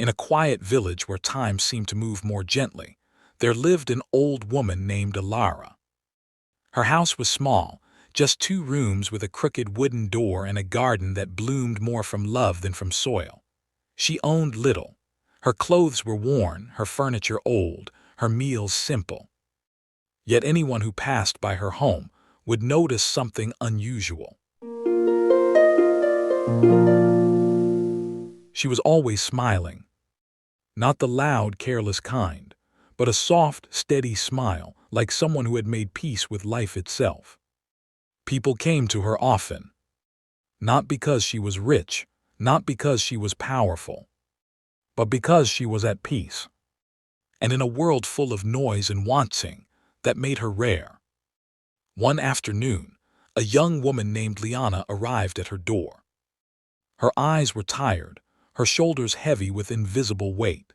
In a quiet village where time seemed to move more gently, there lived an old woman named Alara. Her house was small, just 2 rooms with a crooked wooden door and a garden that bloomed more from love than from soil. She owned little. Her clothes were worn, her furniture old, her meals simple. Yet anyone who passed by her home would notice something unusual. She was always smiling. Not the loud, careless kind, but a soft, steady smile, like someone who had made peace with life itself. People came to her often. Not because she was rich, not because she was powerful, but because she was at peace. And in a world full of noise and wanting, that made her rare. One afternoon, a young woman named Liana arrived at her door. Her eyes were tired, her shoulders heavy with invisible weight.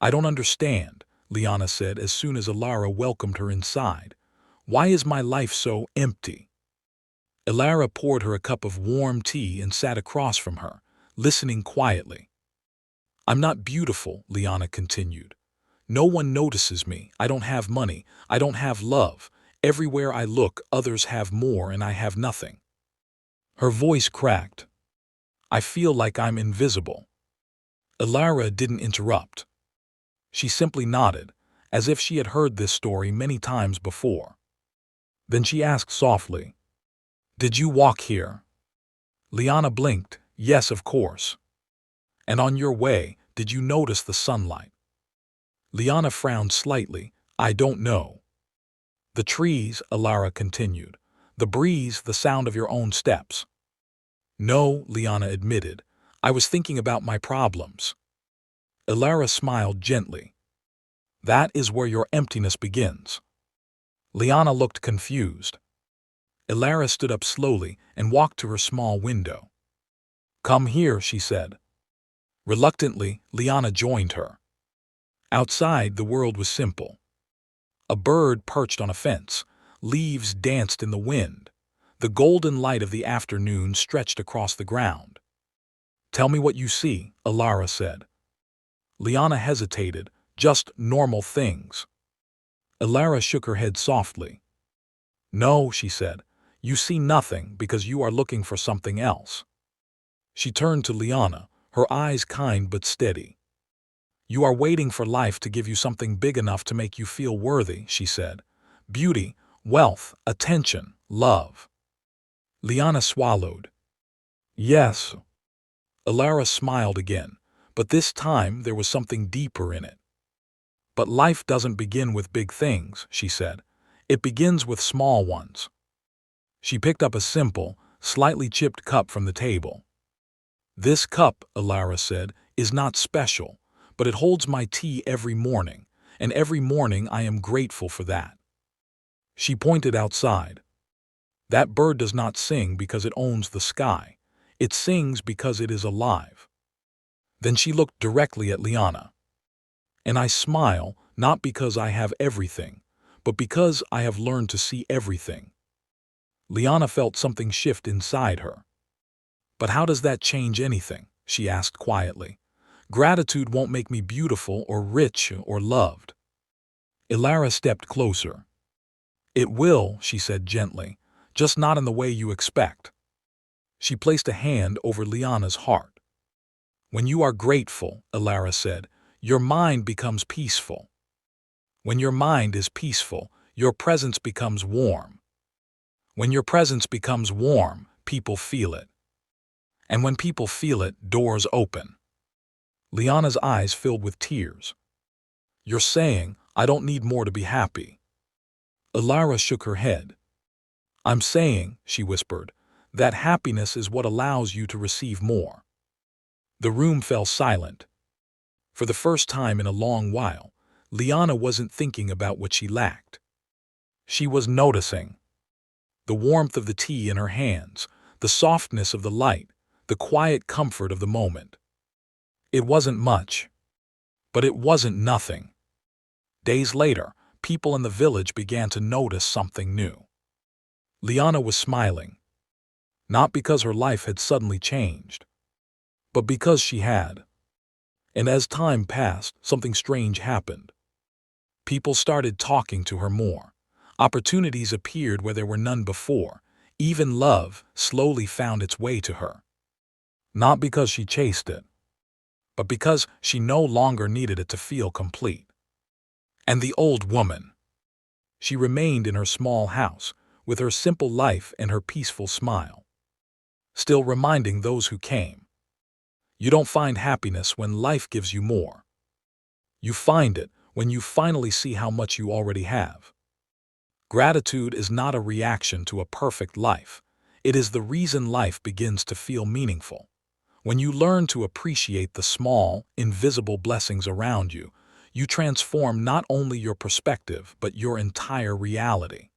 "I don't understand," Liana said as soon as Alara welcomed her inside. "Why is my life so empty?" Alara poured her a cup of warm tea and sat across from her, listening quietly. "I'm not beautiful," Liana continued. "No one notices me. I don't have money. I don't have love. Everywhere I look, others have more and I have nothing." Her voice cracked. "I feel like I'm invisible." Alara didn't interrupt. She simply nodded, as if she had heard this story many times before. Then she asked softly, "Did you walk here?" Liana blinked. "Yes, of course." "And on your way, did you notice the sunlight?" Liana frowned slightly. "I don't know." "The trees," Alara continued. "The breeze, the sound of your own steps." "No," Liana admitted. "I was thinking about my problems." Alara smiled gently. "That is where your emptiness begins." Liana looked confused. Alara stood up slowly and walked to her small window. "Come here," she said. Reluctantly, Liana joined her. Outside, the world was simple. A bird perched on a fence. Leaves danced in the wind. The golden light of the afternoon stretched across the ground. "Tell me what you see," Alara said. Liana hesitated. "Just normal things." Alara shook her head softly. "No," she said. "You see nothing because you are looking for something else." She turned to Liana, her eyes kind but steady. "You are waiting for life to give you something big enough to make you feel worthy," she said. "Beauty, wealth, attention, love." Liana swallowed. "Yes." Alara smiled again, but this time there was something deeper in it. "But life doesn't begin with big things," she said. "It begins with small ones." She picked up a simple, slightly chipped cup from the table. "This cup," Alara said, "is not special, but it holds my tea every morning, and every morning I am grateful for that." She pointed outside. "That bird does not sing because it owns the sky. It sings because it is alive." Then she looked directly at Liana. "And I smile, not because I have everything, but because I have learned to see everything." Liana felt something shift inside her. "But how does that change anything?" she asked quietly. "Gratitude won't make me beautiful or rich or loved." Alara stepped closer. "It will," she said gently, "just not in the way you expect." She placed a hand over Liana's heart. "When you are grateful," Alara said, "your mind becomes peaceful. When your mind is peaceful, your presence becomes warm. When your presence becomes warm, people feel it. And when people feel it, doors open." Liana's eyes filled with tears. "You're saying, I don't need more to be happy." Alara shook her head. "I'm saying," she whispered, "that happiness is what allows you to receive more." The room fell silent. For the first time in a long while, Liana wasn't thinking about what she lacked. She was noticing. The warmth of the tea in her hands, the softness of the light, the quiet comfort of the moment. It wasn't much, but it wasn't nothing. Days later, people in the village began to notice something new. Liana was smiling, not because her life had suddenly changed, but because she had. And as time passed, something strange happened. People started talking to her more. Opportunities appeared where there were none before. Even love slowly found its way to her. Not because she chased it, but because she no longer needed it to feel complete. And the old woman. She remained in her small house, with her simple life and her peaceful smile, still reminding those who came. You don't find happiness when life gives you more. You find it when you finally see how much you already have. Gratitude is not a reaction to a perfect life. It is the reason life begins to feel meaningful. When you learn to appreciate the small, invisible blessings around you, you transform not only your perspective but your entire reality.